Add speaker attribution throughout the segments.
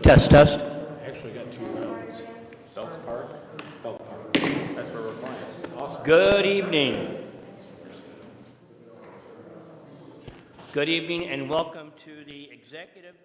Speaker 1: Test, test.
Speaker 2: Actually got 2 rounds. Belt Park, Belt Park. That's where we're playing. Awesome.
Speaker 1: Good evening. Good evening and welcome to the executive.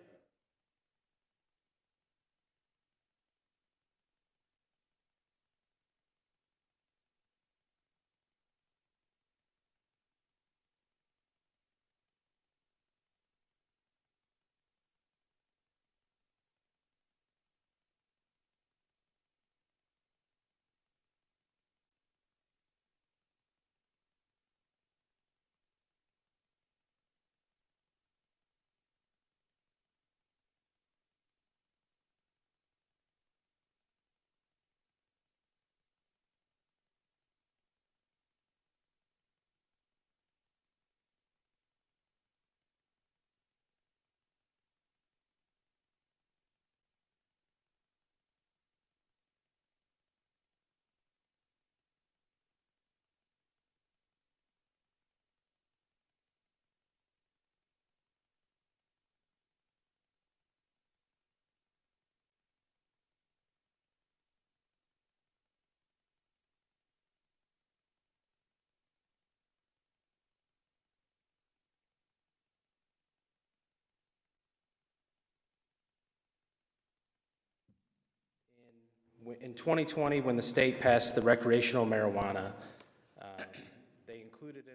Speaker 2: In 2020, when the state passed the recreational marijuana, they included in there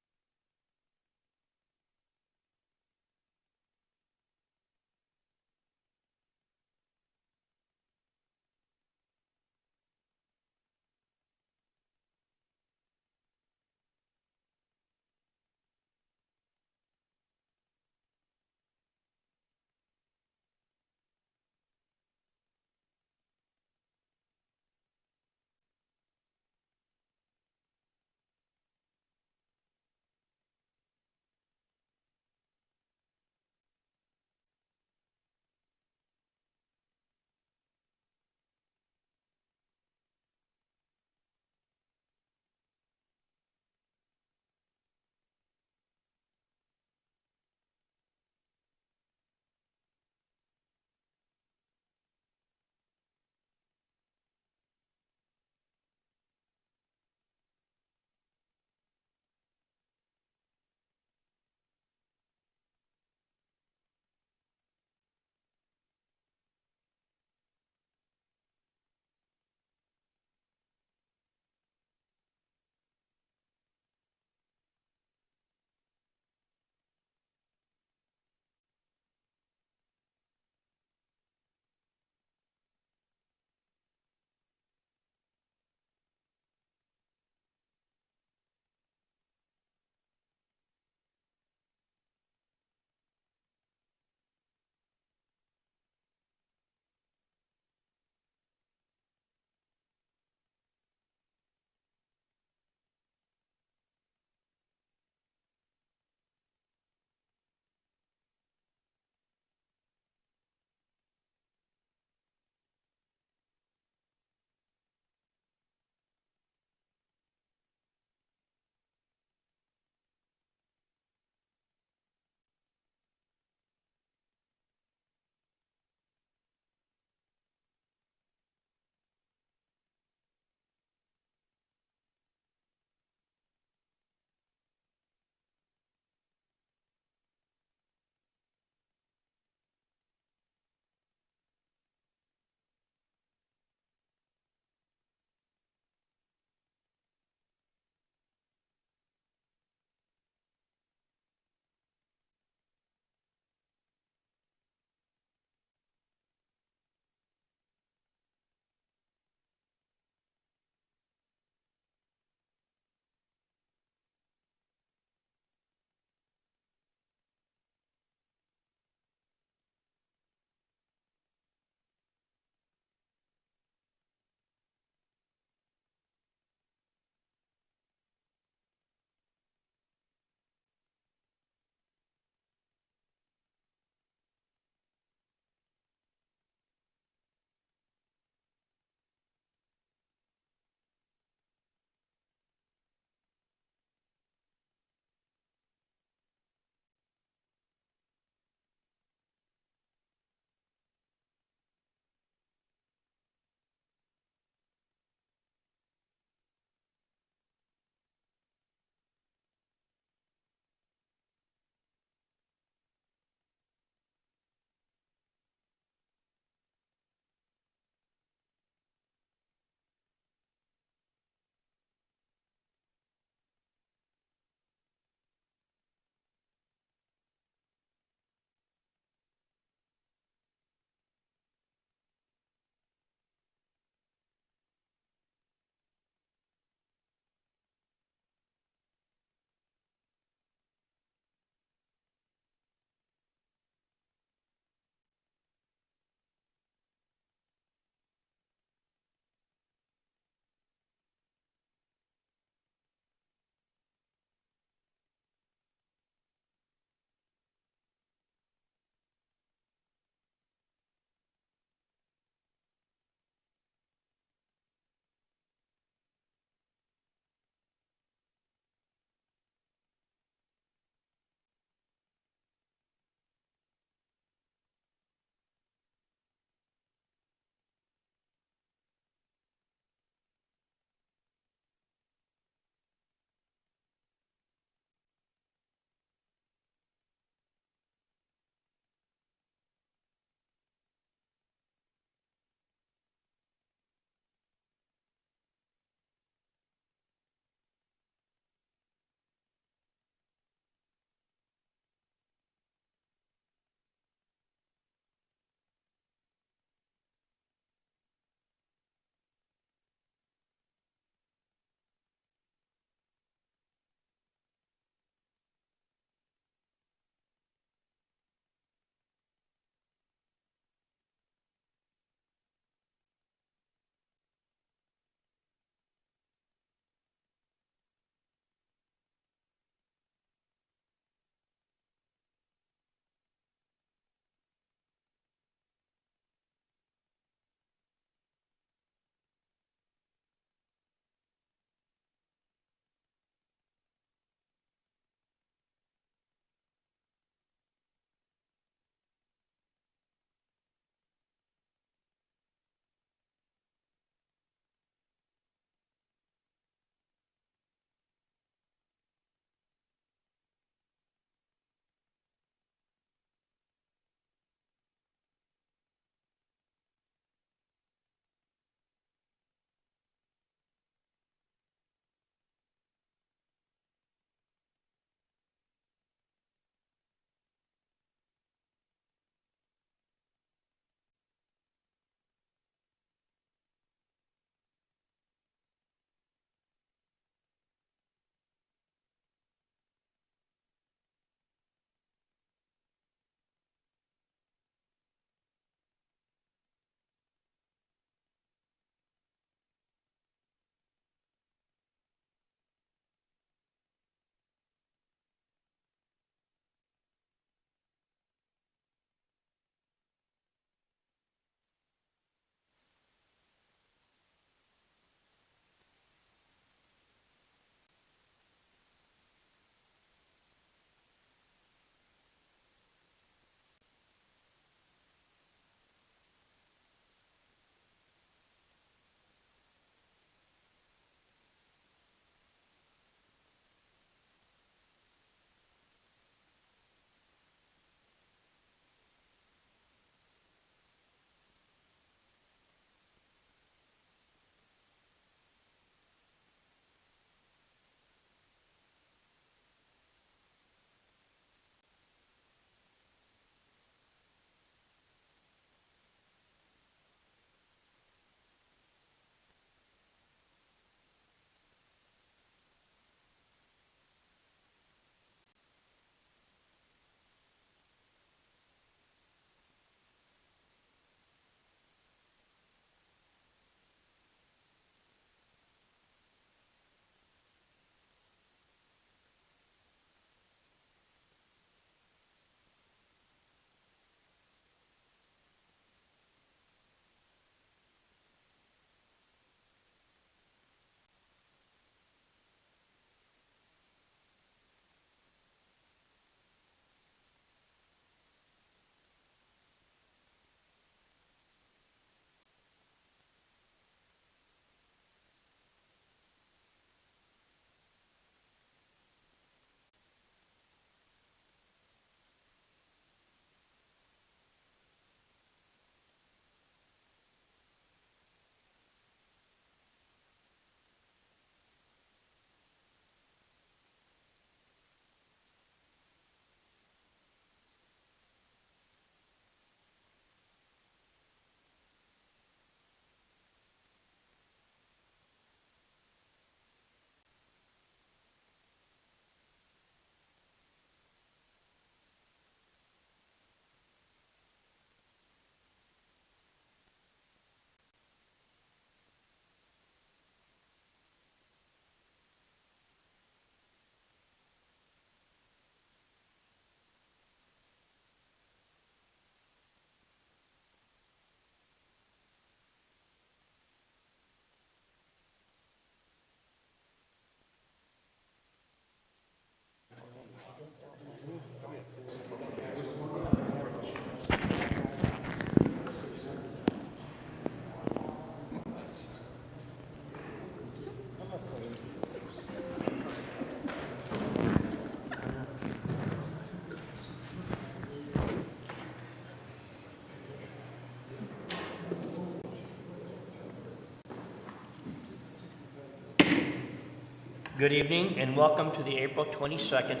Speaker 1: Good evening and welcome to the April 22nd,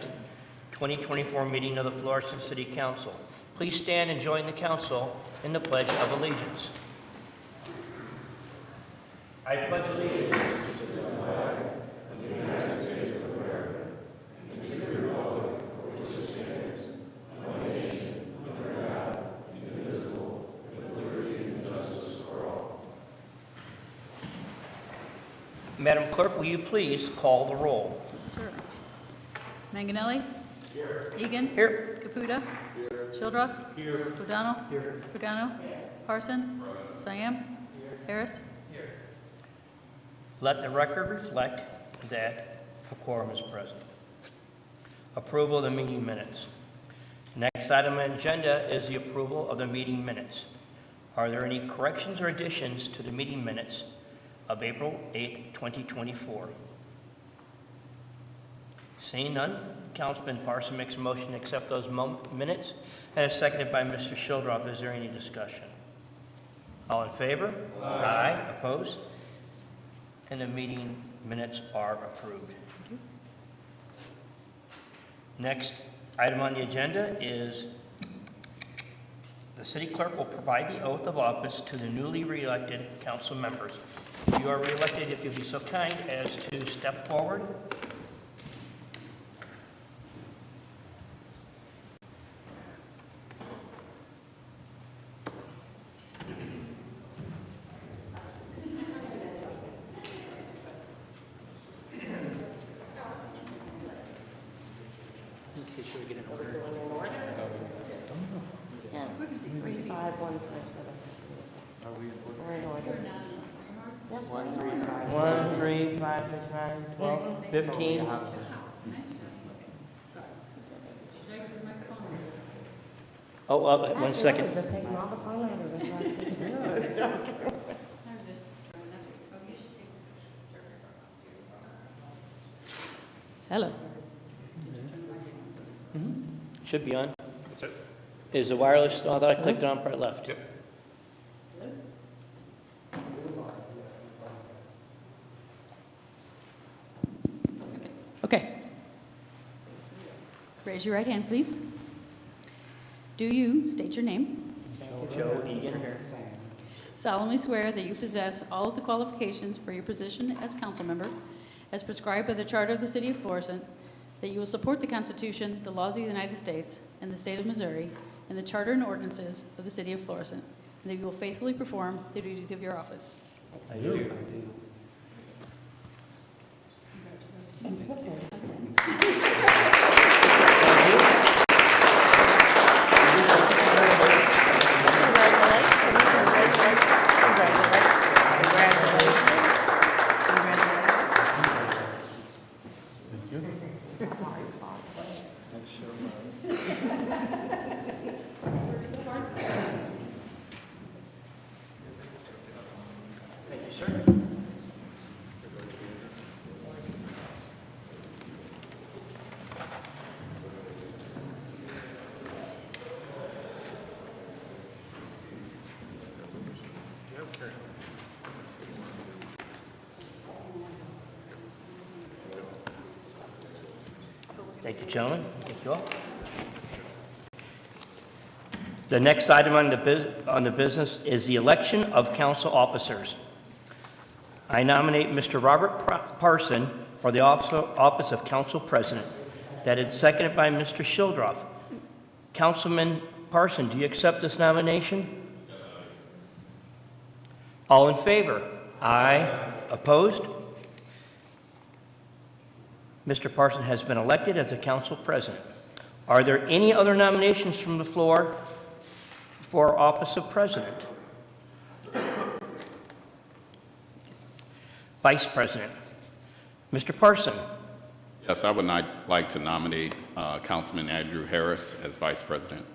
Speaker 1: 2024 meeting of the Florissant City Council. Please stand and join the council in the Pledge of Allegiance. I pledge allegiance. Madam Clerk, will you please call the roll?
Speaker 3: Sure. Manganelli? Here. Egan?
Speaker 1: Here.
Speaker 3: Caputa? Here. Shildroth? Here. O'Donnell? Here. Pagano? Parson? Siam? Harris?
Speaker 1: Let the record reflect that a quorum is present. Approval of the meeting minutes. Next item on the agenda is the approval of the meeting minutes. Are there any corrections or additions to the meeting minutes of April 8th, 2024? Seeing none, Councilman Parson makes a motion to accept those minutes and is seconded by Mr. Shildroth. Is there any discussion? All in favor? Aye. Opposed? And the meeting minutes are approved.
Speaker 3: Thank you.
Speaker 1: Next item on the agenda is the city clerk will provide the oath of office to the newly re-elected council members. If you are re-elected, if you'll be so kind as to step forward. One, three, five, six, nine, 12, 15. Oh, 1 second.
Speaker 3: Hello.
Speaker 1: Should be on. Is the wireless still? I thought I clicked it on right left. Yep.
Speaker 3: Okay. Raise your right hand, please. Do you state your name?
Speaker 1: Joe Egan here.
Speaker 3: Solemnly swear that you possess all of the qualifications for your position as council member, as prescribed by the Charter of the City of Florissant, that you will support the Constitution, the laws of the United States, and the state of Missouri, and the Charter and ordinances of the City of Florissant, and that you will faithfully perform the duties of your office.
Speaker 1: I do. Thank you, sir. Thank you, gentlemen. Thank you all. The next item on the business is the election of council officers. I nominate Mr. Robert Parson for the office of council president. That is seconded by Mr. Shildroth. Councilman Parson, do you accept this nomination? Yes, I do. All in favor? Aye. Opposed? Mr. Parson has been elected as a council president. Are there any other nominations from the floor for office of president? Vice President. Mr. Parson.
Speaker 4: Yes, I would like to nominate Councilman Andrew Harris as Vice President.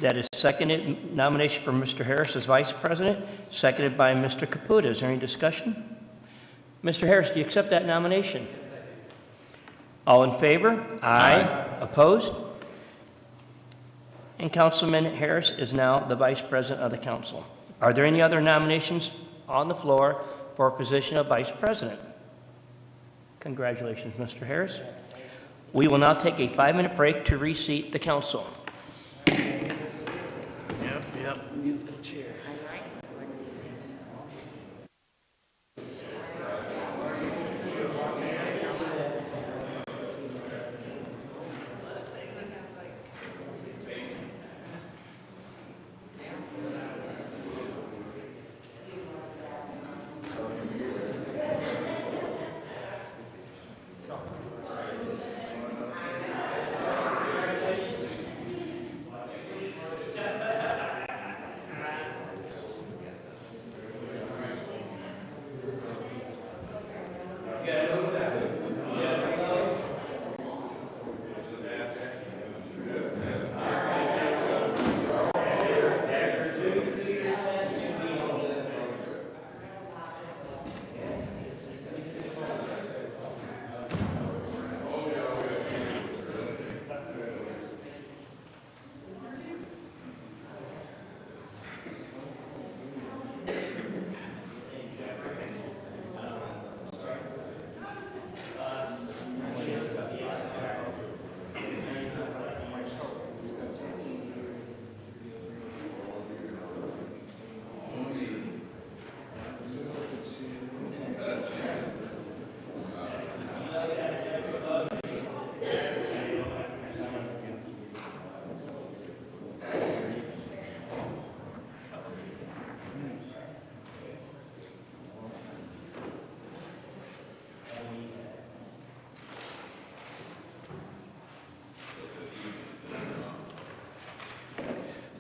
Speaker 1: That is seconded nomination for Mr. Harris as Vice President, seconded by Mr. Caputa. Is there any discussion? Mr. Harris, do you accept that nomination? All in favor? Aye. Opposed? And Councilman Harris is now the Vice President of the Council. Are there any other nominations on the floor for a position of Vice President? Congratulations, Mr. Harris. We will now take a 5-minute break to reseat the council.
Speaker 5: Yep, musical chairs.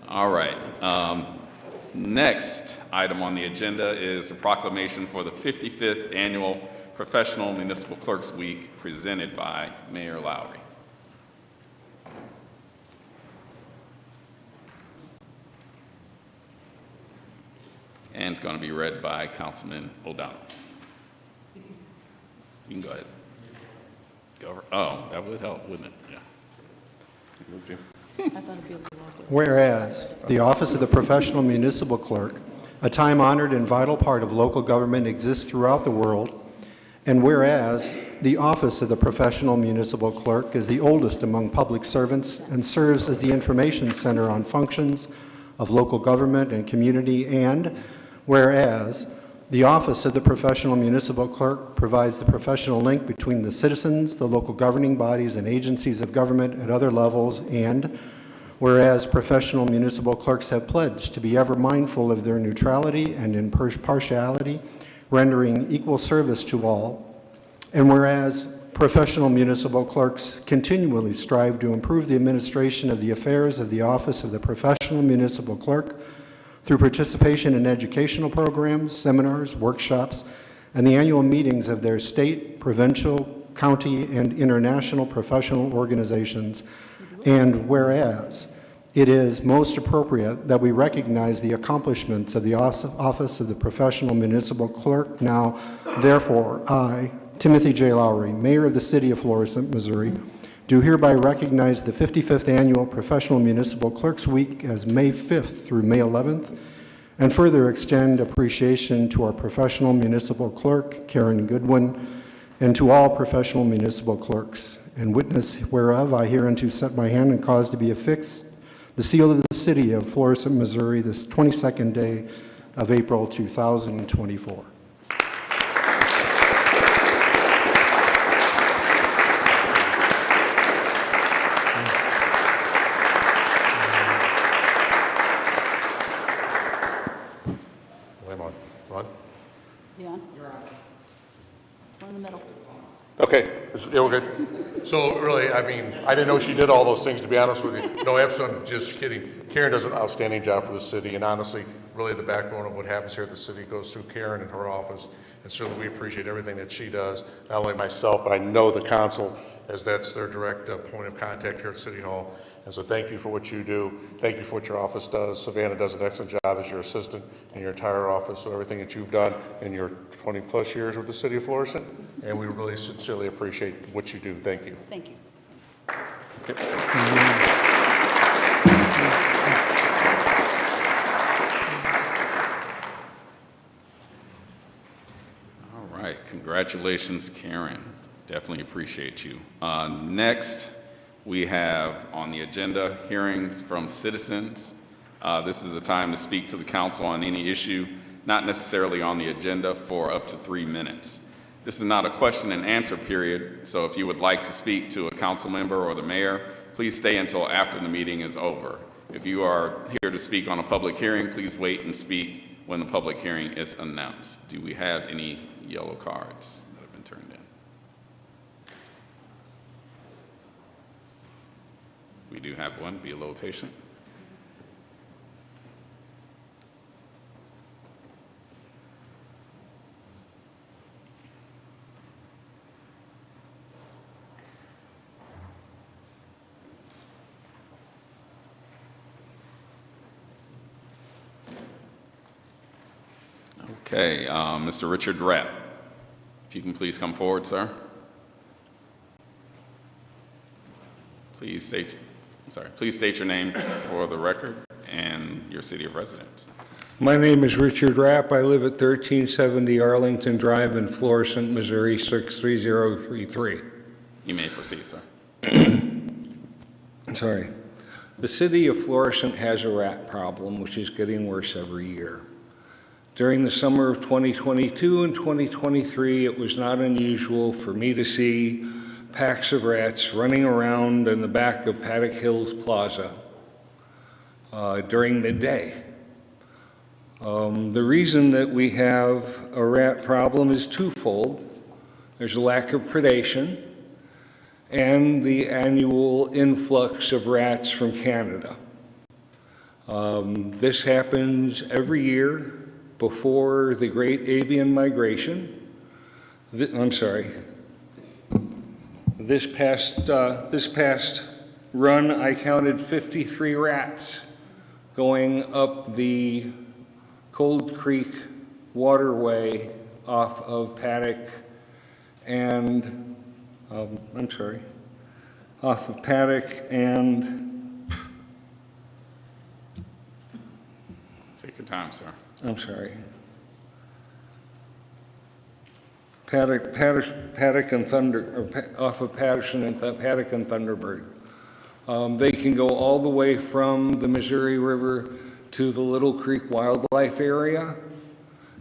Speaker 4: All right. Next item on the agenda is a proclamation for the 55th Annual Professional Municipal Clerks Week presented by Mayor Lowry. And it's going to be read by Councilman O'Donnell. You can go ahead. Oh, that would help, wouldn't it? Yeah.
Speaker 3: I thought it'd be a little awkward.
Speaker 6: Whereas the office of the professional municipal clerk, a time-honored and vital part of local government, exists throughout the world, and whereas the office of the professional municipal clerk is the oldest among public servants and serves as the information center on functions of local government and community, and whereas the office of the professional municipal clerk provides the professional link between the citizens, the local governing bodies, and agencies of government at other levels, and whereas professional municipal clerks have pledged to be ever mindful of their neutrality and impartiality, rendering equal service to all, and whereas professional municipal clerks continually strive to improve the administration of the affairs of the office of the professional municipal clerk through participation in educational programs, seminars, workshops, and the annual meetings of their state, provincial, county, and international professional organizations. And whereas it is most appropriate that we recognize the accomplishments of the office of the professional municipal clerk, now, therefore, I, Timothy J. Lowry, Mayor of the City of Florissant, Missouri, do hereby recognize the 55th Annual Professional Municipal Clerks Week as May 5th through May 11th, and further extend appreciation to our professional municipal clerk, Karen Goodwin, and to all professional municipal clerks. And witness whereof I hereunto set my hand and cause to be affixed the seal of the City of Florissant, Missouri, this 22nd day of April 2024.
Speaker 3: Leon? One in the middle.
Speaker 7: Okay, yeah, we're good. So really, I mean, I didn't know she did all those things, to be honest with you. No, absolutely, just kidding. Karen does an outstanding job for the city, and honestly, really the backbone of what happens here at the city goes through Karen and her office, and certainly we appreciate everything that she does, not only myself, but I know the council, as that's their direct point of contact here at City Hall. And so thank you for what you do. Thank you for what your office does. Savannah does an excellent job as your assistant in your entire office, so everything that you've done in your 20-plus years with the City of Florissant, and we really sincerely appreciate what you do. Thank you.
Speaker 3: Thank you.
Speaker 4: All right, congratulations, Karen. Definitely appreciate you. Next, we have on the agenda hearings from citizens. This is a time to speak to the council on any issue not necessarily on the agenda for up to 3 minutes. This is not a question and answer period, so if you would like to speak to a council member or the mayor, please stay until after the meeting is over. If you are here to speak on a public hearing, please wait and speak when the public hearing is announced. Do we have any yellow cards that have been turned in? We do have one. Be a little patient. Okay, Mr. Richard Rapp, if you can please come forward, sir. Please state your name for the record and your city of residence.
Speaker 8: My name is Richard Rapp. I live at 1370 Arlington Drive in Florissant, Missouri, 63033.
Speaker 4: You may proceed, sir.
Speaker 8: Sorry. The city of Florissant has a rat problem, which is getting worse every year. During the summer of 2022 and 2023, it was not unusual for me to see packs of rats running around in the back of Paddock Hills Plaza during midday. The reason that we have a rat problem is twofold. There's a lack of predation and the annual influx of rats from Canada. This happens every year before the Great Avian Migration. This past run, I counted 53 rats going up the Cold Creek waterway off of Paddock and, off of Paddock and,
Speaker 4: Take your time, sir.
Speaker 8: Paddock and Thunder, off of Patterson and Paddock and Thunderbird. They can go all the way from the Missouri River to the Little Creek Wildlife Area,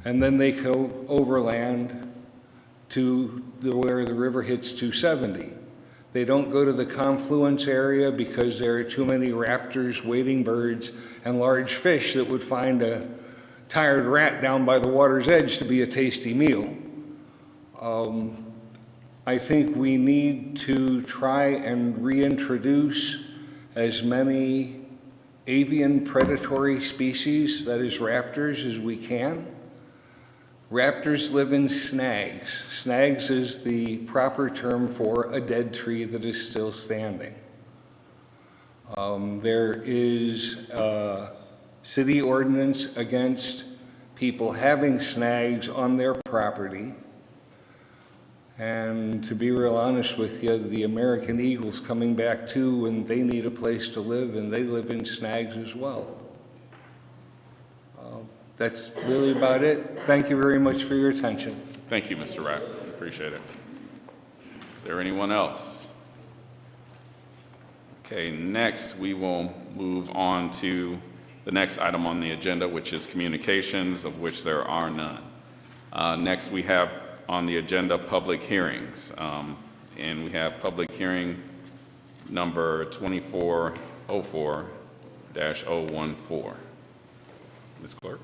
Speaker 8: and then they go overland to where the river hits 270. They don't go to the confluence area because there are too many raptors, wading birds, and large fish that would find a tired rat down by the water's edge to be a tasty meal. I think we need to try and reintroduce as many avian predatory species, that is raptors, as we can. Raptors live in snags. Snags is the proper term for a dead tree that is still standing. There is a city ordinance against people having snags on their property. And to be real honest with you, the American eagle's coming back too, and they need a place to live, and they live in snags as well. That's really about it. Thank you very much for your attention.
Speaker 4: Thank you, Mr. Rapp. Appreciate it. Is there anyone else? Okay, next we will move on to the next item on the agenda, which is communications, of which there are none. Next we have on the agenda public hearings, and we have public hearing number 2404-014. Ms. Clerk?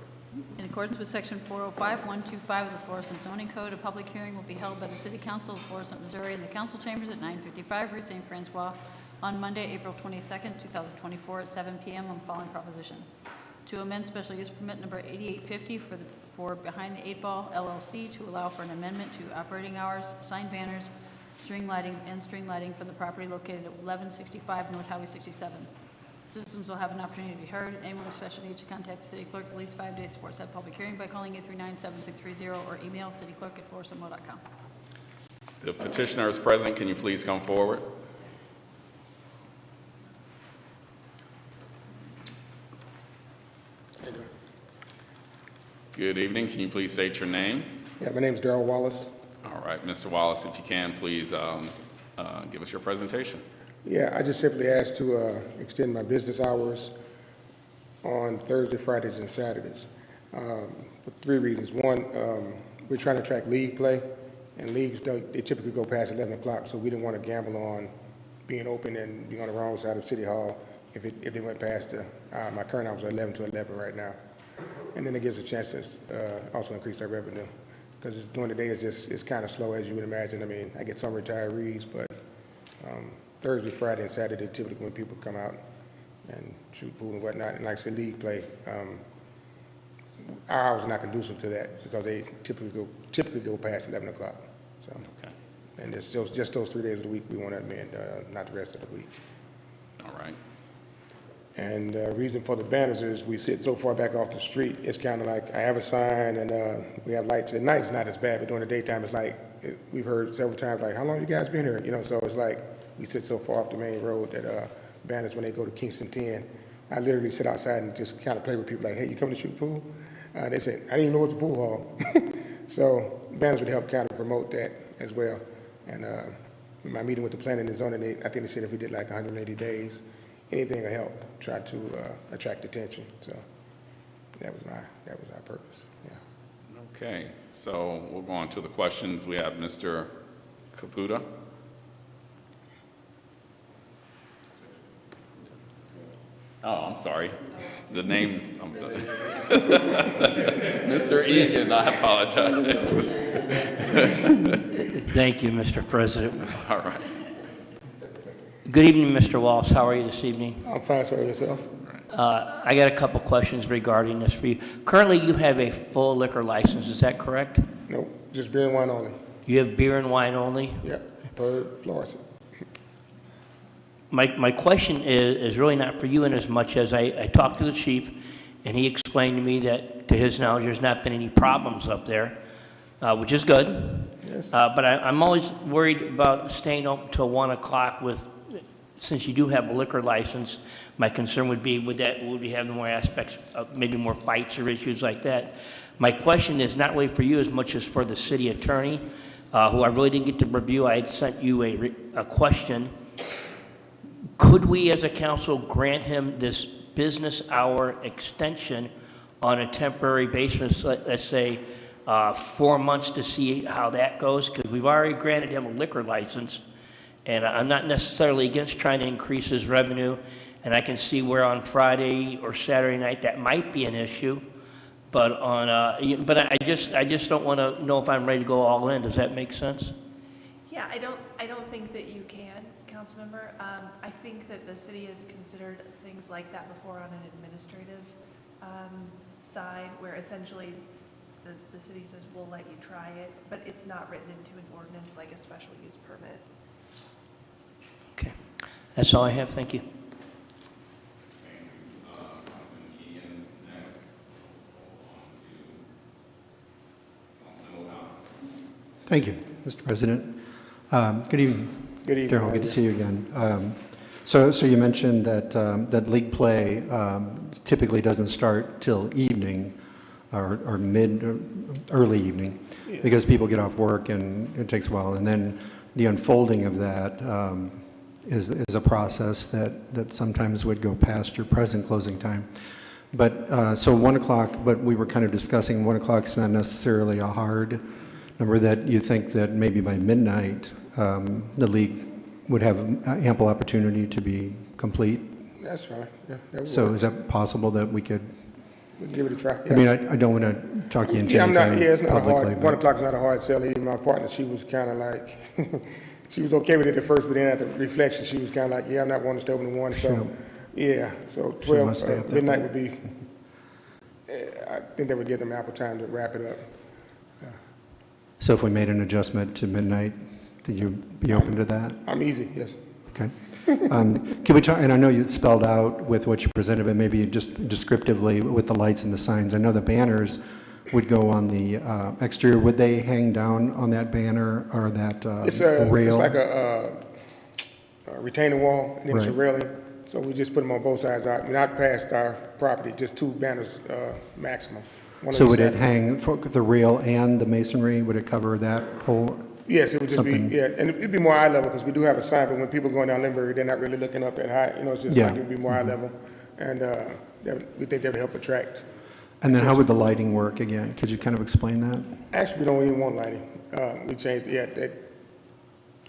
Speaker 3: In accordance with Section 405.125 of the Florissant Zoning Code, a public hearing will be held by the City Council of Florissant, Missouri in the council chambers at 955 Rue St. Francois on Monday, April 22nd, 2024 at 7 p.m. on the following proposition. To amend special use permit number 8850 for Behind the Eight Ball LLC to allow for an amendment to operating hours, sign banners, string lighting for the property located at 1165 North Highway 67. Citizens will have an opportunity to be heard. Anyone with special needs should contact the city clerk at least 5 days before said public hearing by calling 839-7630 or email cityclerk@florissantmo.com.
Speaker 4: The petitioner is present. Can you please come forward?
Speaker 9: How you doing?
Speaker 4: Good evening. Can you please state your name?
Speaker 9: Yeah, my name is Darrell Wallace.
Speaker 4: All right, Mr. Wallace, if you can, please give us your presentation.
Speaker 9: Yeah, I just simply asked to extend my business hours on Thursday, Fridays, and Saturdays for 3 reasons. One, we're trying to track league play, and leagues, they typically go past 11 o'clock, so we didn't want to gamble on being open and being on the wrong side of City Hall if they went past my current hours are 11 to 11 right now. And then it gives a chance to also increase our revenue, because during the day it's kind of slow, as you would imagine. I mean, I get some retirees, but Thursday, Friday, and Saturday typically when people come out and shoot pool and whatnot. And like I said, league play, our hours are not conducive to that because they typically go past 11 o'clock. So,
Speaker 4: Okay.
Speaker 9: and it's just those 3 days of the week we want to amend, not the rest of the week.
Speaker 4: All right.
Speaker 9: And the reason for the banners is we sit so far back off the street, it's kind of like I have a sign and we have lights. At night it's not as bad, but during the daytime it's like, we've heard several times, like, how long you guys been here? You know, so it's like we sit so far off the main road that banners, when they go to Kingston 10, I literally sit outside and just kind of play with people like, hey, you come to shoot pool? They said, I didn't even know it's a pool hall. So banners would help kind of promote that as well. And in my meeting with the planning and zoning, I think they said if we did like 180 days, anything will help try to attract attention. So that was our purpose. Yeah.
Speaker 4: Okay, so we'll go on to the questions. We have Mr. Caputa. Oh, I'm sorry. The name's, Mr. Egan, I apologize.
Speaker 1: Thank you, Mr. President.
Speaker 4: All right.
Speaker 1: Good evening, Mr. Wallace. How are you this evening?
Speaker 9: I'm fine, sir. Yourself?
Speaker 1: I got a couple questions regarding this for you. Currently, you have a full liquor license, is that correct?
Speaker 9: No, just beer and wine only.
Speaker 1: You have beer and wine only?
Speaker 9: Yep, per Florissant.
Speaker 1: My question is really not for you in as much as I talked to the chief, and he explained to me that, to his knowledge, there's not been any problems up there, which is good.
Speaker 9: Yes.
Speaker 1: But I'm always worried about staying open till 1 o'clock since you do have a liquor license. My concern would be, would we have more aspects of maybe more fights or issues like that? My question is not really for you as much as for the city attorney, who I really didn't get to review. I had sent you a question. Could we as a council grant him this business hour extension on a temporary basis, let's say 4 months, to see how that goes? Because we've already granted him a liquor license, and I'm not necessarily against trying to increase his revenue, and I can see where on Friday or Saturday night that might be an issue, but I just don't want to know if I'm ready to go all in. Does that make sense?
Speaker 10: Yeah, I don't think that you can, Councilmember. I think that the city has considered things like that before on an administrative side, where essentially the city says, we'll let you try it, but it's not written into an ordinance like a special use permit.
Speaker 1: Okay. That's all I have. Thank you.
Speaker 6: Thank you, Mr. President. Good evening.
Speaker 9: Good evening.
Speaker 6: Darryl, good to see you again. So you mentioned that that league play typically doesn't start till evening or early evening, because people get off work and it takes a while. And then the unfolding of that is a process that sometimes would go past your present closing time. But so 1 o'clock, but we were kind of discussing 1 o'clock is not necessarily a hard number, that you think that maybe by midnight the league would have ample opportunity to be complete.
Speaker 9: That's fine. Yeah, that would
Speaker 6: So
Speaker 9: work.
Speaker 6: is that possible that we could?
Speaker 9: We'll give it a try.
Speaker 6: I mean, I don't want to talk you into
Speaker 9: Yeah,
Speaker 6: anything
Speaker 9: it's not a
Speaker 6: publicly,
Speaker 9: hard, 1
Speaker 6: but
Speaker 9: o'clock is not a hard sell. Even my partner, she was kind of like, she was okay with it at first, but then at the reflection, she was kind of like, yeah, I'm not wanting to stay open at 1. So, yeah, so
Speaker 6: She must stay up
Speaker 9: 12,
Speaker 6: there.
Speaker 9: midnight would be, I think that would give them ample time to wrap it up.
Speaker 6: so if we made an adjustment to midnight, would you be open to that?
Speaker 9: I'm easy, yes.
Speaker 6: Okay. Can we try, and I know you spelled out with what you presented, but maybe just descriptively with the lights and the signs. I know the banners would go on the exterior. Would they hang down on that banner or that
Speaker 9: It's
Speaker 6: rail?
Speaker 9: like a retaining wall, and then it's a
Speaker 6: Right.
Speaker 9: railing. So we just put them on both sides, not past our property, just 2 banners maximum. One
Speaker 6: So
Speaker 9: on
Speaker 6: would
Speaker 9: each
Speaker 6: it
Speaker 9: side.
Speaker 6: hang, for the rail and the masonry, would it cover that whole?
Speaker 9: Yes, it would just be,
Speaker 6: Something-
Speaker 9: yeah, and it'd be more eye level, because we do have a sign, but when people going down Lindbergh, they're not really looking up at high, it's just
Speaker 6: Yeah.
Speaker 9: like it would be more eye level. And we think that would help attract.
Speaker 6: And then how would the lighting work again? Could you kind of explain that?
Speaker 9: Actually, we don't even want lighting. We changed,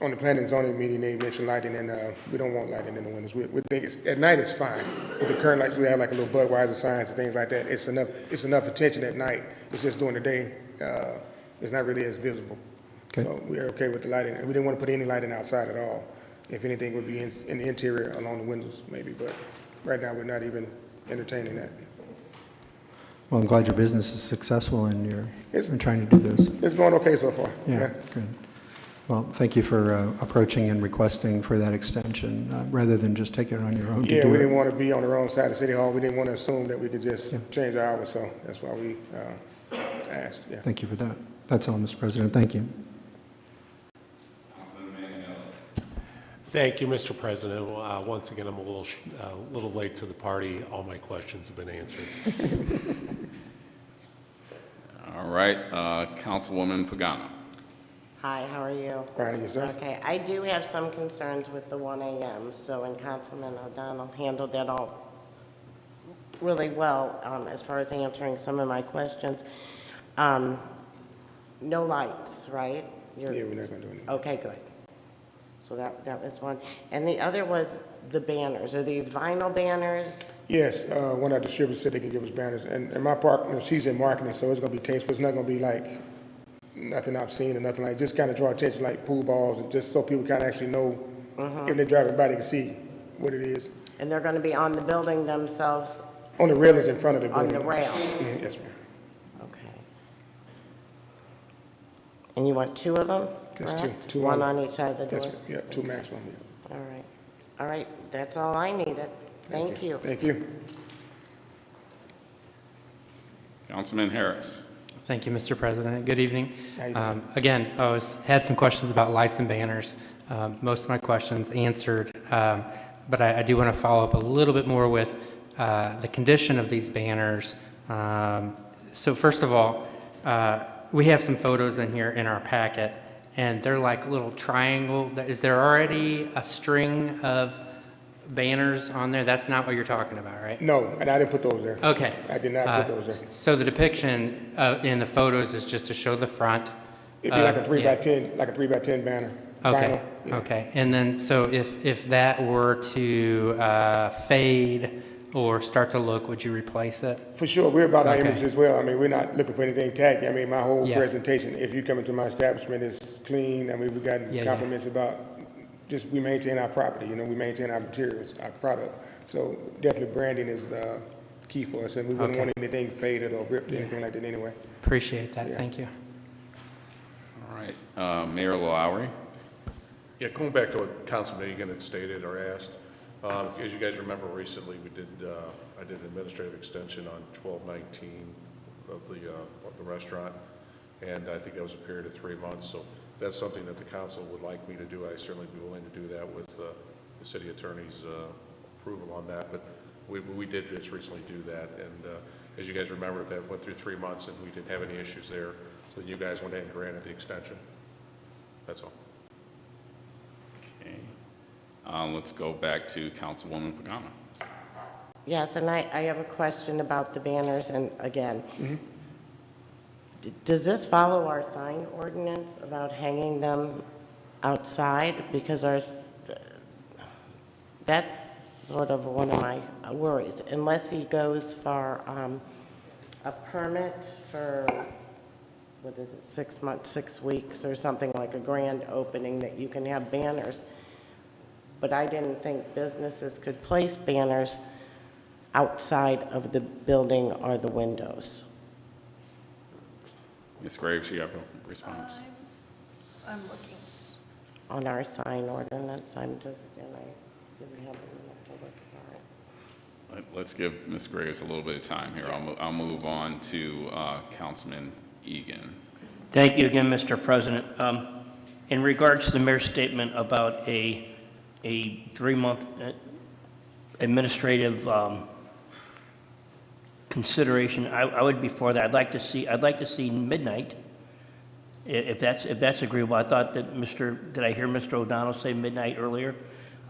Speaker 9: on the planning and zoning meeting, they mentioned lighting, and we don't want lighting in the windows. We think at night it's fine. With the current lights, we have like a little Budweiser signs and things like that. It's enough attention at night. It's just during the day, it's not really as visible.
Speaker 6: Okay.
Speaker 9: So we're okay with the lighting, and we didn't want to put any lighting outside at all. If anything, it would be in the interior along the windows, maybe, but right now, we're not even entertaining that.
Speaker 6: Well, I'm glad your business is successful and you're
Speaker 9: It's-
Speaker 6: trying to do this.
Speaker 9: It's going okay so far.
Speaker 6: Yeah, good. Well, thank you for approaching and requesting for that extension, rather than just take it on your own to do
Speaker 9: Yeah, we
Speaker 6: it.
Speaker 9: didn't want to be on the wrong side of City Hall. We didn't want to assume that we could just change our hours, so that's why we asked, yeah.
Speaker 6: Thank you for that. That's all, Mr. President. Thank you.
Speaker 11: Thank you, Mr. President. Once again, I'm a little late to the party. All my questions have been answered.
Speaker 4: All right, Councilwoman Pagano.
Speaker 12: Hi, how are you?
Speaker 9: Fine, you, sir?
Speaker 12: Okay, I do have some concerns with the 1 a.m., so, and Councilman O'Donnell handled that all really well as far as answering some of my questions. No lights, right?
Speaker 9: Yeah, we're not going to do anything.
Speaker 12: Okay, good. So that was one. And the other was the banners. Are these vinyl banners?
Speaker 9: Yes, one of our distributors said they can give us banners, and my partner, she's in marketing, so it's going to be tasteful. It's not going to be like nothing I've seen or nothing like, just kind of draw attention like pool balls, and just so people kind of actually know, if they're driving by, they can see what it is.
Speaker 12: And they're going to be on the building themselves?
Speaker 9: On the railings in front of the
Speaker 12: On
Speaker 9: building.
Speaker 12: the rail?
Speaker 9: Mhm, yes, ma'am.
Speaker 12: Okay. And you want 2 of them?
Speaker 9: Just
Speaker 12: correct?
Speaker 9: two.
Speaker 12: One on each side of the
Speaker 9: Yes,
Speaker 12: door?
Speaker 9: ma'am. Yeah, 2 maximum, yeah.
Speaker 12: All right. All right, that's all I needed. Thank you.
Speaker 9: Thank you.
Speaker 4: Councilman Harris.
Speaker 13: Thank you, Mr. President. Good evening.
Speaker 9: How you doing?
Speaker 13: Again, had some questions about lights and banners. Most of my questions answered, but I do want to follow up a little bit more with the condition of these banners. So first of all, we have some photos in here in our packet, and they're like little triangle. Is there already a string of banners on there? That's not what you're talking about, right?
Speaker 9: No, and I didn't put those there.
Speaker 13: Okay.
Speaker 9: I did not put those there.
Speaker 13: So the depiction in the photos is just to show the front?
Speaker 9: It'd be like a 3
Speaker 13: yeah.
Speaker 9: by 10, like a 3 by 10 banner.
Speaker 13: Okay,
Speaker 9: Vinyl, yeah.
Speaker 13: okay. And then, so if that were to fade or start to look, would you replace it?
Speaker 9: For sure, we're about our
Speaker 13: Okay.
Speaker 9: image as well. I mean, we're not looking for anything tacky. I mean, my whole
Speaker 13: Yeah.
Speaker 9: presentation, if you come into my establishment, is clean. I mean, we've gotten
Speaker 13: Yeah, yeah.
Speaker 9: compliments about just, we maintain our property, we maintain our materials, our product. So definitely branding is key for us, and we wouldn't
Speaker 13: Okay.
Speaker 9: want anything faded or ripped or anything like that anyway.
Speaker 13: Appreciate that,
Speaker 9: Yeah.
Speaker 13: thank you.
Speaker 4: All right, Mayor Lowry.
Speaker 7: Yeah, going back to what Councilman Egan had stated or asked, as you guys remember recently, I did an administrative extension on 12/19 of the restaurant, and I think that was a period of 3 months. So that's something that the council would like me to do. I'd certainly be willing to do that with the city attorney's approval on that. But we did just recently do that, and as you guys remember, that went through 3 months, and we didn't have any issues there. So you guys went ahead and granted the extension. That's all.
Speaker 4: Okay. Let's go back to Councilwoman Pagano.
Speaker 12: Yes, and I have a question about the banners, and again, does this follow our sign ordinance about hanging them outside? Because that's sort of one of my worries. Unless he goes for a permit for, what is it, 6 months, 6 weeks, or something like a grand opening that you can have banners. But I didn't think businesses could place banners outside of the building or the windows.
Speaker 4: Ms. Graves, you have a response?
Speaker 10: I'm looking.
Speaker 12: On our sign ordinance, I didn't have enough to look for it.
Speaker 4: Let's give Ms. Graves a little bit of time here. I'll move on to Councilman Egan.
Speaker 1: Thank you again, Mr. President. In regards to the mayor's statement about a 3-month administrative consideration, I would be for that. I'd like to see midnight, if that's agreeable. I thought that did I hear Mr. O'Donnell say midnight earlier?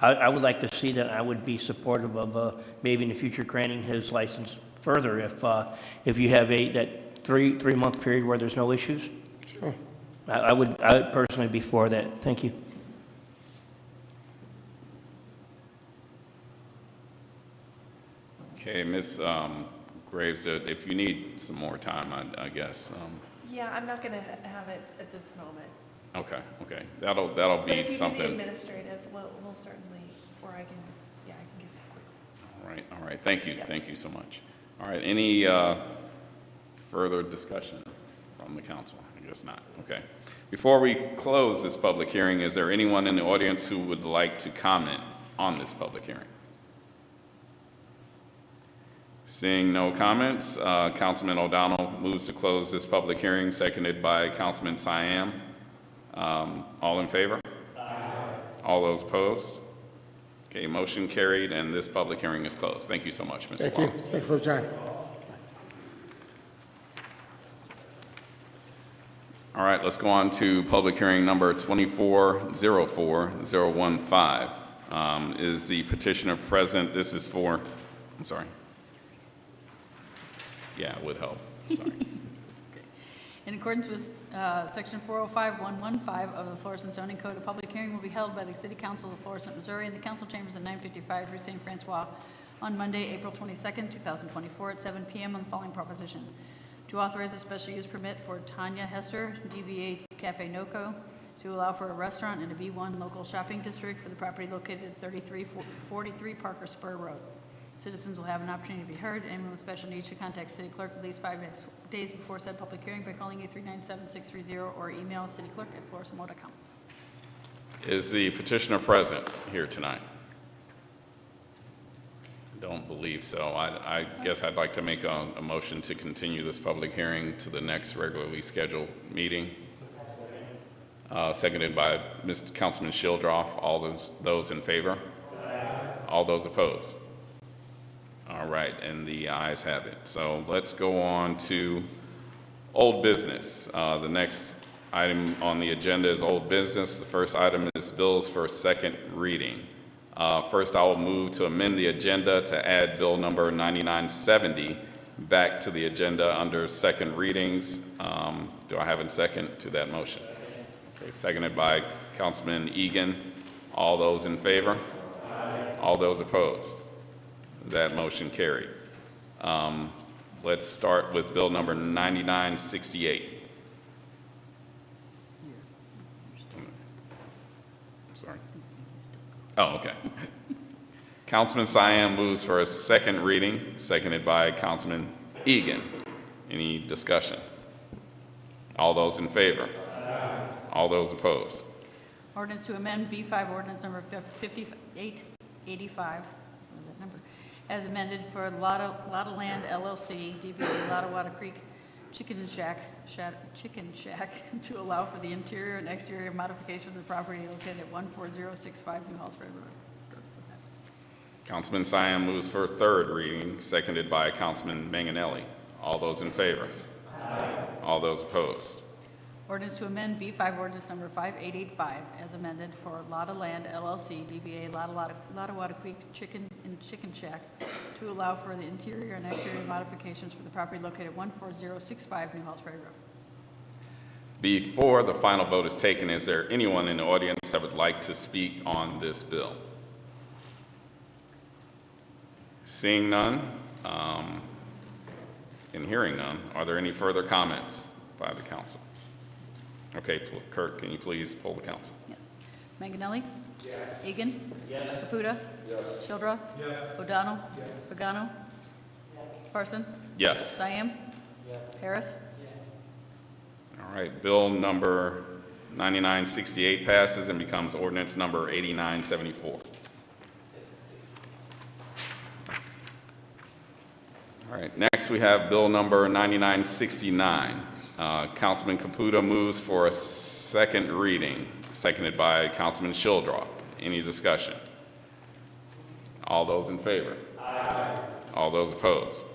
Speaker 1: I would like to see that. I would be supportive of maybe in the future granting his license further if you have that three-month period where there's no issues.
Speaker 9: Sure.
Speaker 1: I would personally be for that. Thank you.
Speaker 4: Okay, Ms. Graves, if you need some more time, I guess.
Speaker 10: Yeah, I'm not going to have it at this moment.
Speaker 4: Okay. That'll
Speaker 10: But
Speaker 4: be
Speaker 10: if you do the
Speaker 4: something.
Speaker 10: administrative, we'll certainly, or I can get that quick.
Speaker 4: All right. Thank you.
Speaker 10: Yeah.
Speaker 4: Thank you so much. All right. Any further discussion from the council? I guess not. Okay. Before we close this public hearing, is there anyone in the audience who would like to comment on this public hearing? Seeing no comments, Councilman O'Donnell moves to close this public hearing, seconded by Councilman Siam. All in favor? Aye. All those opposed? Okay, motion carried, and this public hearing is closed. Thank you so much, Mr.
Speaker 9: Thank you.
Speaker 4: Wallace.
Speaker 9: Thank you for the time.
Speaker 4: All right, let's go on to public hearing number 2404015. Is the petitioner present? This is for, I'm sorry. Yeah, it would help. Sorry.
Speaker 3: In accordance with Section 405-115 of the Florissant Zoning Code, a public hearing will be held by the City Council of Florissant, Missouri, in the council chambers at 955 Rue St. Francois on Monday, April 22nd, 2024, at 7 p.m. on the following proposition: to authorize a special use permit for Tanya Hester, DBA Cafe Noco, to allow for a restaurant in a B1 local shopping district for the property located at 3343 Parker Spur Road. Citizens will have an opportunity to be heard. Anyone with special needs should contact city clerk at least 5 days before said public hearing by calling 839-7630 or email cityclerk@florissantmo.com.
Speaker 4: Is the petitioner present here tonight? Don't believe so. I guess I'd like to make a motion to continue this public hearing to the next regularly scheduled meeting. Seconded by Mr. Councilman Shildroff. All those in favor? Aye. All those opposed? All right, and the ayes have it. So let's go on to old business. The next item on the agenda is old business. The first item is bills for second reading. First, I will move to amend the agenda to add bill number 9970 back to the agenda under second readings. Do I have a second to that motion? Okay, seconded by Councilman Egan. All those in favor? Aye. All those opposed? That motion carried. Let's start with bill number 9968. Sorry. Oh, okay. Councilman Siam moves for a second reading, seconded by Councilman Egan. Any discussion? All those in favor? Aye. All those opposed?
Speaker 3: Ordinance to amend B5 ordinance number 5885, as amended for Lotta Land LLC, DBA Lottawada Creek Chicken Shack, to allow for the interior and exterior modification of the property located at 14065 New Halls Road.
Speaker 4: Councilman Siam moves for third reading, seconded by Councilman Manganelli. All those in favor? Aye. All those opposed?
Speaker 3: Ordinance to amend B5 ordinance number 5885, as amended for Lotta Land LLC, DBA Lottawada Creek Chicken Shack, to allow for the interior and exterior modifications for the property located at 14065 New Halls Road.
Speaker 4: Before the final vote is taken, is there anyone in the audience that would like to speak on this bill? Seeing none, and hearing none, are there any further comments by the council? Okay, Kurt, can you please poll the council?
Speaker 3: Yes. Manganelli? Yes. Egan? Yes. Caputa? Yes. Shildroth? Yes. O'Donnell? Yes. Pagano? Yes. Parson?
Speaker 4: Yes.
Speaker 3: Siam? Yes. Harris?
Speaker 4: Yes. All right, bill number 9968 passes and becomes ordinance number 8974. All right, next we have bill number 9969. Councilman Caputa moves for a second reading, seconded by Councilman Shildroff. Any discussion? All those in favor? Aye. All those opposed?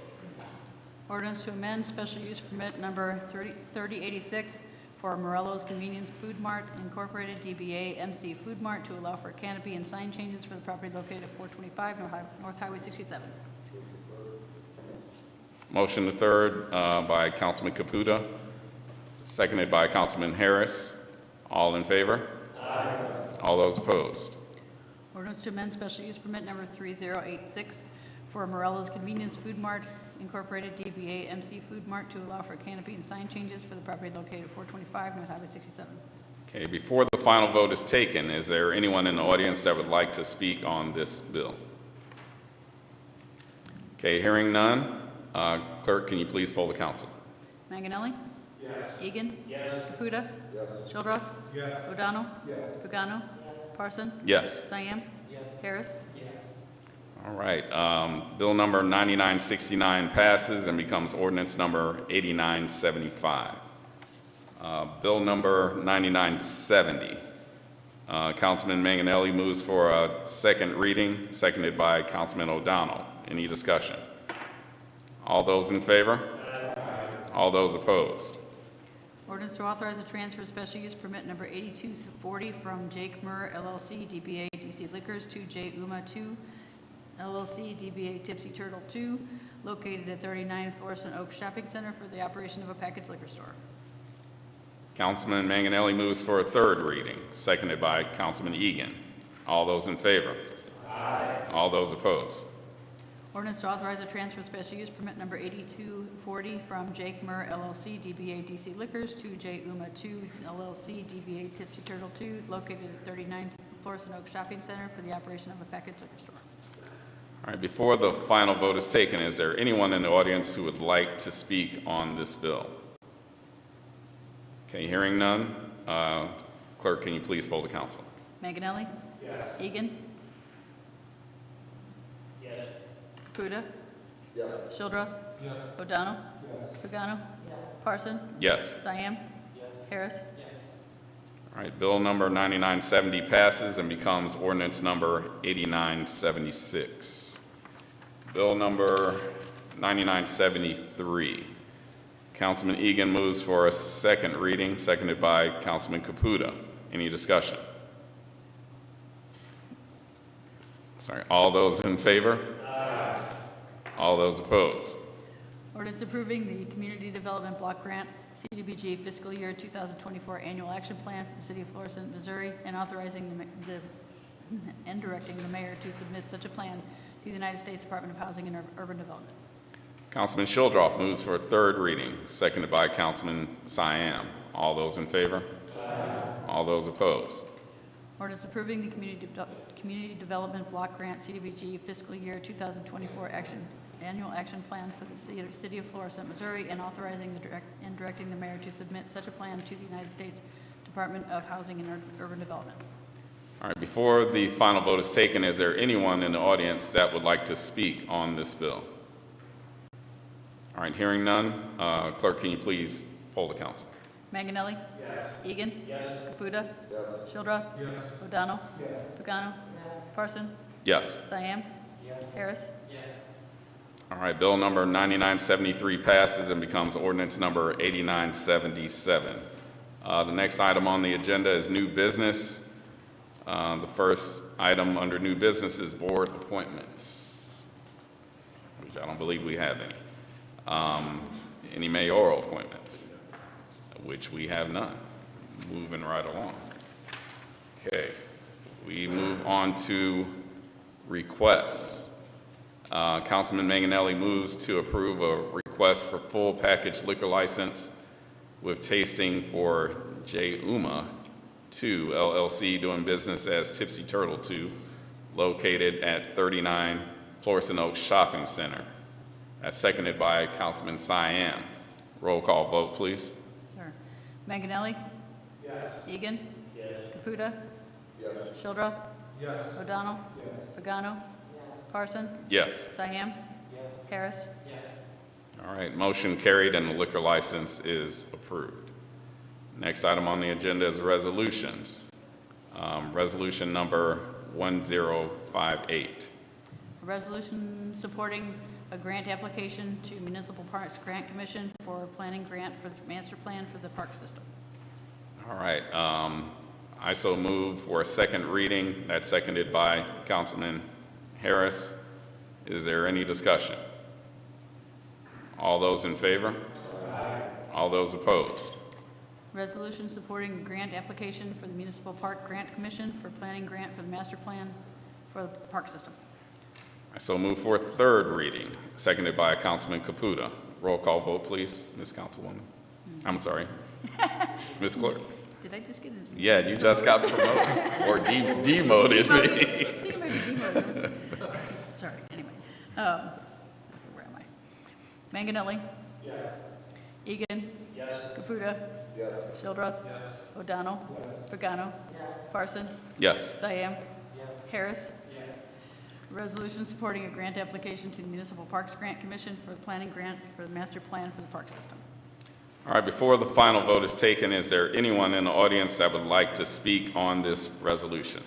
Speaker 3: Ordinance to amend special use permit number 3086 for Morello's Convenience Food Mart Incorporated, DBA MC Food Mart, to allow for canopy and sign changes for the property located at 425 North Highway 67.
Speaker 4: Motion to third by Councilman Caputa, seconded by Councilman Harris. All in favor? Aye. All those opposed?
Speaker 3: Ordinance to amend special use permit number 3086 for Morello's Convenience Food Mart Incorporated, DBA MC Food Mart, to allow for canopy and sign changes for the property located at 425 North Highway 67.
Speaker 4: Okay, before the final vote is taken, is there anyone in the audience that would like to speak on this bill? Okay, hearing none, clerk, can you please poll the council?
Speaker 3: Manganelli? Yes. Egan? Yes. Caputa? Yes. Shildroth? Yes. O'Donnell? Yes. Pagano? Yes. Parson?
Speaker 4: Yes.
Speaker 3: Cyan? Yes. Harris?
Speaker 4: All right, bill number 9969 passes and becomes ordinance number 8975. Bill number 9970. Councilman Manganelli moves for a second reading, seconded by Councilman O'Donnell. Any discussion? All those in favor? Aye. All those opposed?
Speaker 3: Ordinance to authorize a transfer of special use permit number 8240 from Jake Murr LLC, DBA DC Liquors, to J. Uma 2 LLC, DBA Tipsy Turtle 2, located at 39 Florissant Oaks Shopping Center for the operation of a packaged liquor store.
Speaker 4: Councilman Manganelli moves for a third reading, seconded by Councilman Egan. All those in favor? Aye. All those opposed?
Speaker 3: Ordinance to authorize a transfer of special use permit number 8240 from Jake Murr LLC, DBA DC Liquors, to J. Uma 2 LLC, DBA Tipsy Turtle 2, located at 39 Florissant Oaks Shopping Center for the operation of a packaged liquor store.
Speaker 4: All right, before the final vote is taken, is there anyone in the audience who would like to speak on this bill? Okay, hearing none, clerk, can you please poll the council?
Speaker 3: Manganelli? Yes. Egan? Yes. Caputa? Yes. Shildroth? Yes. O'Donnell? Yes. Pagano? Yes. Parson?
Speaker 4: Yes.
Speaker 3: Cyan? Yes. Harris? Yes.
Speaker 4: All right, bill number 9970 passes and becomes ordinance number 8976. Bill number 9973. Councilman Egan moves for a second reading, seconded by Councilman Caputa. Any discussion? Sorry, all those in favor? Aye. All those opposed?
Speaker 3: Ordinance approving the Community Development Block Grant, CDBG fiscal year 2024 annual action plan for the city of Florissant, Missouri, and authorizing and directing the mayor to submit such a plan to the United States Department of Housing and Urban Development.
Speaker 4: Councilman Shildroth moves for a third reading, seconded by Councilman Cyan. All those in favor? Aye. All those opposed?
Speaker 3: Ordinance approving the Community Development Block Grant, CDBG fiscal year 2024 annual action plan for the city of Florissant, Missouri, and authorizing and directing the mayor to submit such a plan to the United States Department of Housing and Urban Development.
Speaker 4: All right, before the final vote is taken, is there anyone in the audience that would like to speak on this bill? All right, hearing none, clerk, can you please poll the council?
Speaker 3: Manganelli? Yes. Egan? Yes. Caputa? Yes. Shildroth? Yes. O'Donnell? Yes. Pagano? Yes. Parson?
Speaker 4: Yes.
Speaker 3: Cyan? Yes. Harris? Yes.
Speaker 4: All right, bill number 9973 passes and becomes ordinance number 8977. The next item on the agenda is new business. The first item under new business is board appointments, which I don't believe we have any. Any mayoral appointments, which we have none. Moving right along. Okay, we move on to requests. Councilman Manganelli moves to approve a request for full package liquor license with tasting for J. Uma 2 LLC, doing business as Tipsy Turtle 2, located at 39 Florissant Oaks Shopping Center. That's seconded by Councilman Cyan. Roll call vote, please.
Speaker 3: Sir. Manganelli? Yes. Egan? Yes. Caputa? Yes. Shildroth? Yes. O'Donnell? Yes. Pagano? Yes. Parson?
Speaker 4: Yes.
Speaker 3: Cyan? Yes. Harris? Yes.
Speaker 4: All right, motion carried and the liquor license is approved. Next item on the agenda is resolutions. Resolution number 1058.
Speaker 3: A resolution supporting a grant application to Municipal Parks Grant Commission for a planning grant for the master plan for the park system.
Speaker 4: All right, I so move for a second reading. That's seconded by Councilman Harris. Is there any discussion? All those in favor? Aye. All those opposed?
Speaker 3: Resolution supporting a grant application for the Municipal Park Grant Commission for planning grant for the master plan for the park system.
Speaker 4: I so move for a third reading, seconded by Councilman Caputa. Roll call vote, please, Ms. Councilwoman. I'm sorry, Ms. Clerk.
Speaker 3: Did I just get it?
Speaker 4: Yeah, you just got promoted, or demoted.
Speaker 3: Demoted. Sorry, anyway. Where am I? Manganelli? Yes. Egan? Yes. Caputa? Yes. Shildroth? Yes. O'Donnell? Yes. Pagano? Yes. Parson?
Speaker 4: Yes.
Speaker 3: Siam? Yes. Harris? Yes. Resolution supporting a grant application to the Municipal Parks Grant Commission for a planning grant for the master plan for the park system.
Speaker 4: All right, before the final vote is taken, is there anyone in the audience that would like to speak on this resolution?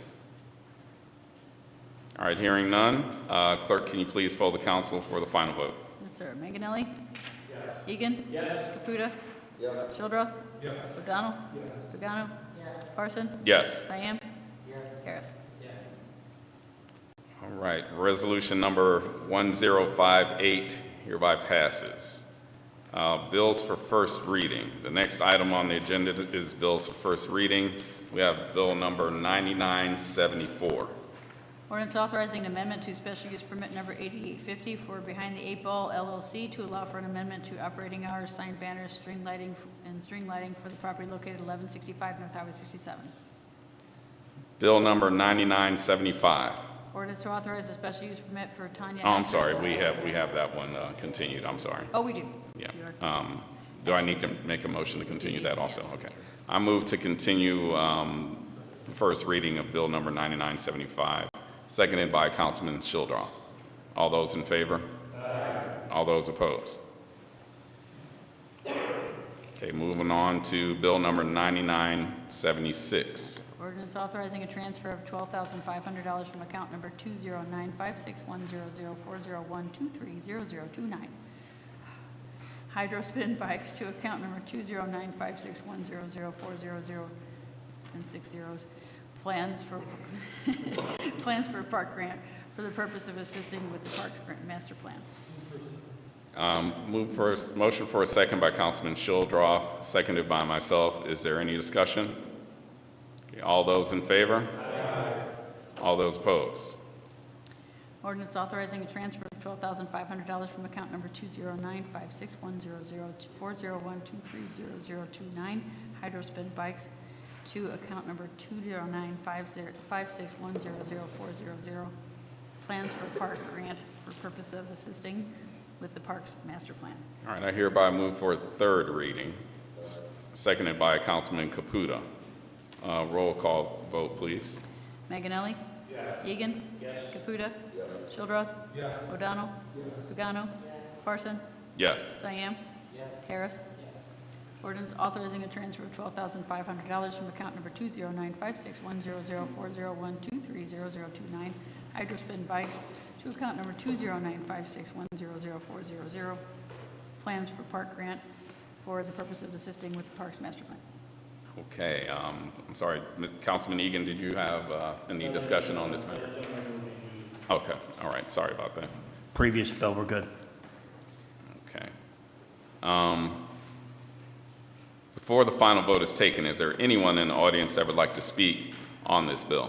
Speaker 4: All right, hearing none, clerk, can you please poll the council for the final vote?
Speaker 3: Yes, sir. Manganelli? Yes. Egan? Yes. Caputa? Yes. Shildroth? Yes. O'Donnell? Yes. Pagano? Yes. Parson?
Speaker 4: Yes.
Speaker 3: Siam? Yes. Harris? Yes.
Speaker 4: All right, resolution number 1058 hereby passes. Bills for first reading. The next item on the agenda is bills for first reading. We have bill number 9974.
Speaker 3: Ordinance authorizing an amendment to special use permit number 8850 for Behind the Eight Ball LLC to allow for an amendment to operating hours, sign banners, string lighting for the property located at 1165 North Highway 67.
Speaker 4: Bill number 9975.
Speaker 3: Ordinance to authorize a special use permit for Tanya.
Speaker 4: Oh, I'm sorry, we have that one continued. I'm sorry.
Speaker 3: Oh, we do.
Speaker 4: Yeah. Do I need to make a motion to continue that also?
Speaker 3: Yes.
Speaker 4: Okay. I move to continue first reading of bill number 9975, seconded by Councilman Shildroth. All those in favor? Aye. All those opposed? Okay, moving on to bill number 9976.
Speaker 3: Ordinance authorizing a transfer of $12,500 from account number 20956100401230029. Hydrospin bikes to account number 20956100400 and 6 zeros. Plans for park grant for the purpose of assisting with the parks grant master plan.
Speaker 4: Motion for a second by Councilman Shildroth, seconded by myself. Is there any discussion? Okay, all those in favor? Aye. All those opposed?
Speaker 3: Ordinance authorizing a transfer of $12,500 from account number 20956100401230029 Hydrospin bikes to account number 20956100400 plans for park grant for purpose of assisting with the parks master plan.
Speaker 4: All right, I hereby move for a third reading, seconded by Councilman Caputa. Roll call vote, please.
Speaker 3: Manganelli? Yes. Egan? Yes. Caputa? Yes. Shildroth? Yes. O'Donnell? Yes. Pagano? Yes. Parson?
Speaker 4: Yes.
Speaker 3: Siam? Yes. Harris? Yes. Ordinance authorizing a transfer of $12,500 from account number 20956100401230029 Hydrospin bikes to account number 20956100400 plans for park grant for the purpose of assisting with the parks master plan.
Speaker 4: Okay, I'm sorry, Councilman Egan, did you have any discussion on this matter? Okay, all right, sorry about that.
Speaker 1: Previous bill, we're good.
Speaker 4: Okay. Before the final vote is taken, is there anyone in the audience that would like to speak on this bill?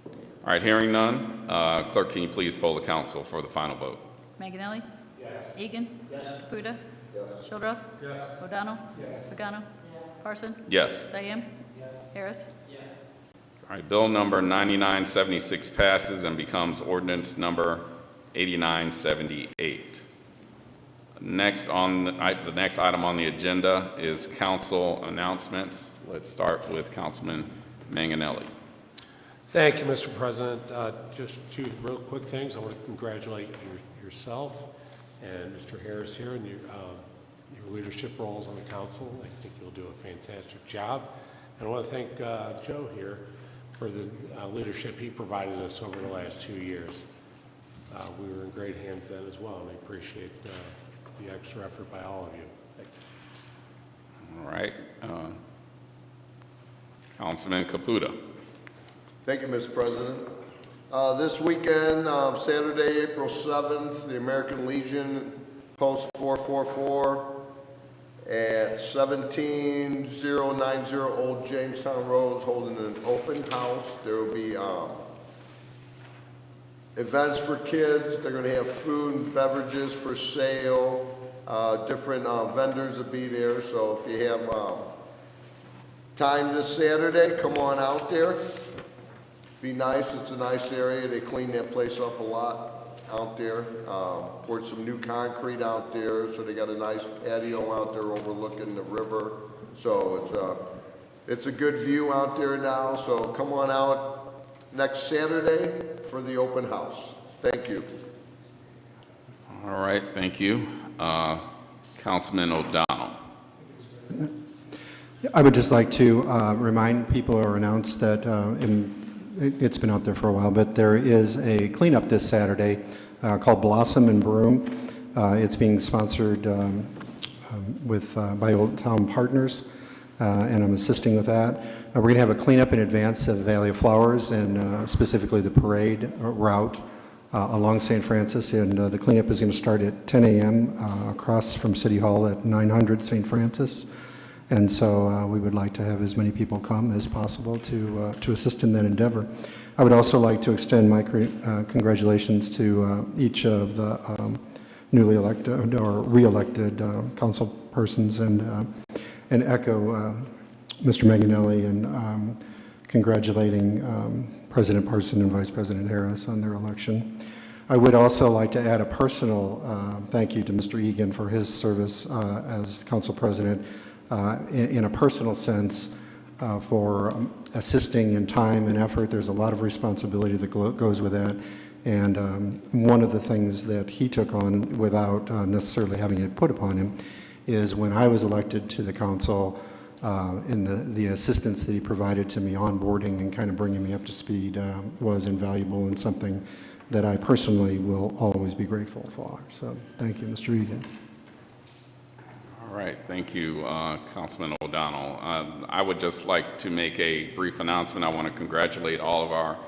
Speaker 4: All right, hearing none, clerk, can you please poll the council for the final vote?
Speaker 3: Manganelli? Yes. Egan? Yes. Caputa? Yes. Shildroth? Yes. O'Donnell? Yes. Pagano? Parson?
Speaker 4: Yes.
Speaker 3: Siam? Yes. Harris?
Speaker 4: Yes. All right, bill number 9976 passes and becomes ordinance number 8978. Next on the next item on the agenda is council announcements. Let's start with Councilman Manganelli.
Speaker 11: Thank you, Mr. President. Just two real quick things. I want to congratulate yourself and Mr. Harris here and your leadership roles on the council. I think you'll do a fantastic job. And I want to thank Joe here for the leadership he provided us over the last 2 years. we were in great hands then as well, and I appreciate the extra effort by all of you. Thanks.
Speaker 4: All right. Councilman Caputa.
Speaker 14: Thank you, Mr. President. This weekend, Saturday, April 7th, the American Legion Post 444 at 17090 Old Jamestown Road is holding an open house. There will be events for kids. They're going to have food and beverages for sale. Different vendors will be there. So if you have time this Saturday, come on out there. Be nice. It's a nice area. They cleaned that place up a lot out there. Poured some new concrete out there, so they got a nice patio out there overlooking the river. So it's a good view out there now. So come on out next Saturday for the open house. Thank you.
Speaker 4: All right, thank you. Councilman O'Donnell.
Speaker 6: I would just like to remind people or announce that it's been out there for a while, but there is a cleanup this Saturday called Blossom and Broom. It's being sponsored by Old Town Partners, and I'm assisting with that. We're going to have a cleanup in advance of Valley of Flowers and specifically the parade route along St. Francis, and the cleanup is going to start at 10 a.m. Across from City Hall at 900 St. Francis. And so we would like to have as many people come as possible to assist in that endeavor. I would also like to extend my congratulations to each of the newly elected or re-elected council persons and echo Mr. Manganelli and congratulating President Parson and Vice President Harris on their election. I would also like to add a personal thank you to Mr. Egan for his service as council president. In a personal sense, for assisting in time and effort. There's a lot of responsibility that goes with that. And one of the things that he took on without necessarily having it put upon him is when I was elected to the council, in the assistance that he provided to me onboarding and kind of bringing me up to speed was invaluable and something that I personally will always be grateful for. So thank you, Mr. Egan.
Speaker 4: All right, thank you, Councilman O'Donnell. I would just like to make a brief announcement. I want to congratulate all of our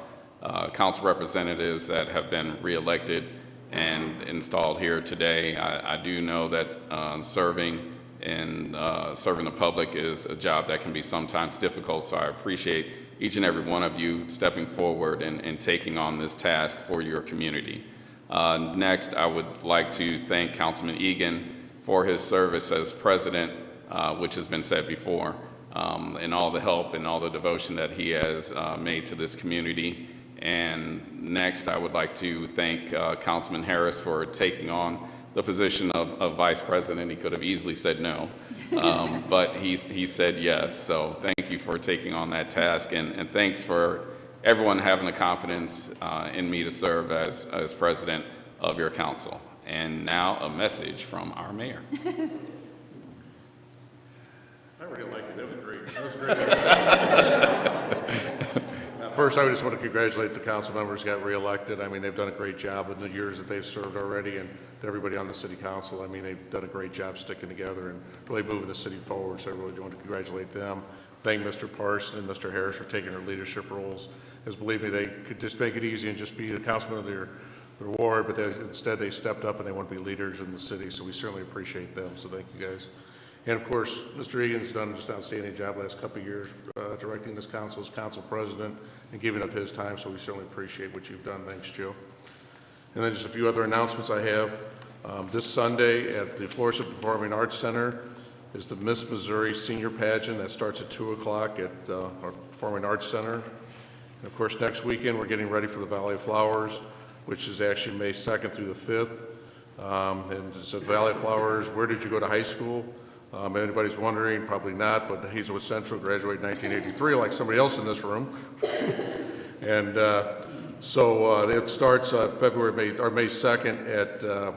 Speaker 4: council representatives that have been reelected and installed here today. I do know that serving the public is a job that can be sometimes difficult, so I appreciate each and every one of you stepping forward and taking on this task for your community. Next, I would like to thank Councilman Egan for his service as president, which has been said before, and all the help and all the devotion that he has made to this community. And next, I would like to thank Councilman Harris for taking on the position of vice president. He could have easily said no, but he said yes. So thank you for taking on that task, and thanks for everyone having the confidence in me to serve as president of your council. And now a message from our mayor.
Speaker 7: I really liked it. That was great. That was great. First, I just want to congratulate the council members who got reelected. I mean, they've done a great job in the years that they've served already, and to everybody on the city council, I mean, they've done a great job sticking together and really moving the city forward. So I really do want to congratulate them. Thank Mr. Parson and Mr. Harris for taking their leadership roles. Because believe me, they could just make it easy and just be the councilman of their ward, but instead they stepped up and they want to be leaders in the city, so we certainly appreciate them, so thank you guys. And of course, Mr. Egan's done just an outstanding job last couple of years directing this council as council president and giving up his time, so we certainly appreciate what you've done. Thanks, Joe. And then just a few other announcements I have. This Sunday at the Florissant Performing Arts Center is the Miss Missouri Senior Pageant. That starts at 2 o'clock at our Performing Arts Center. And of course, next weekend we're getting ready for the Valley of Flowers, which is actually May 2nd through the 5th. And it's at Valley of Flowers. Where did you go to high school? Anybody's wondering, probably not, but Hazelwood Central graduated in 1983, like somebody else in this room. And so it starts May 2nd at the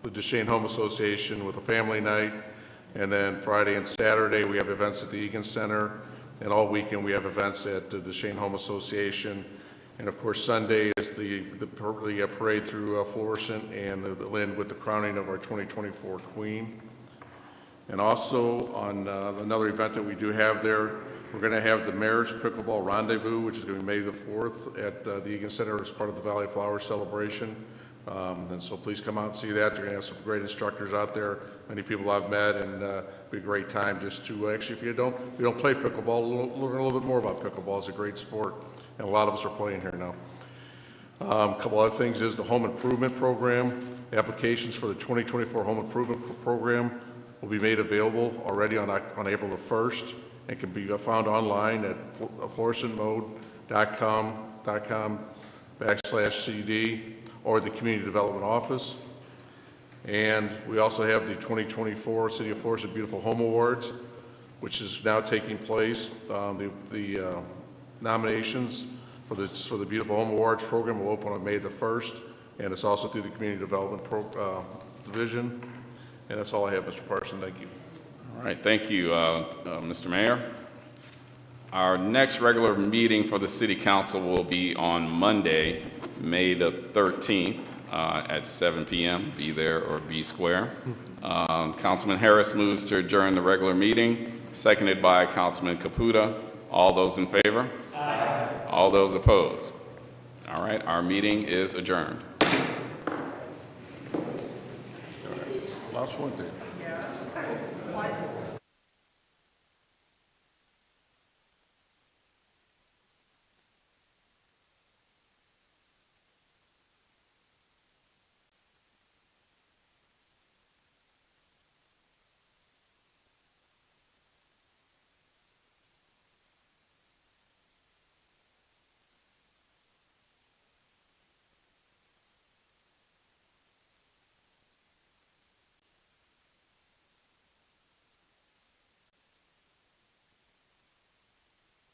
Speaker 7: Duchesne Home Association with a family night. And then Friday and Saturday, we have events at the Egan Center. And all weekend, we have events at the Duchesne Home Association. And of course, Sunday is the parade through Florissant, and the end with the crowning of our 2024 Queen. And also on another event that we do have there, we're going to have the Mayor's Pickleball Rendezvous, which is going to be May the 4th at the Egan Center as part of the Valley Flowers celebration. And so please come out and see that. They're going to have some great instructors out there, many people I've met, and it'll be a great time just to, actually, if you don't play pickleball, learn a little bit more about pickleball. It's a great sport, and a lot of us are playing here now. A couple other things is the Home Improvement Program. Applications for the 2024 Home Improvement Program will be made available already on April the 1st and can be found online at florissantmode.com/CD or the Community Development Office. And we also have the 2024 City of Florissant Beautiful Home Awards, which is now taking place. The nominations for the Beautiful Home Awards program will open on May the 1st, and it's also through the Community Development Division. And that's all I have, Mr. Parson. Thank you.
Speaker 4: All right, thank you, Mr. Mayor. Our next regular meeting for the City Council will be on Monday, May the 13th at 7 p.m. Be there or be square. Councilman Harris moves to adjourn the regular meeting, seconded by Councilman Caputa. All those in favor? Aye. All those opposed? All right, our meeting is adjourned.
Speaker 7: Last one, dude.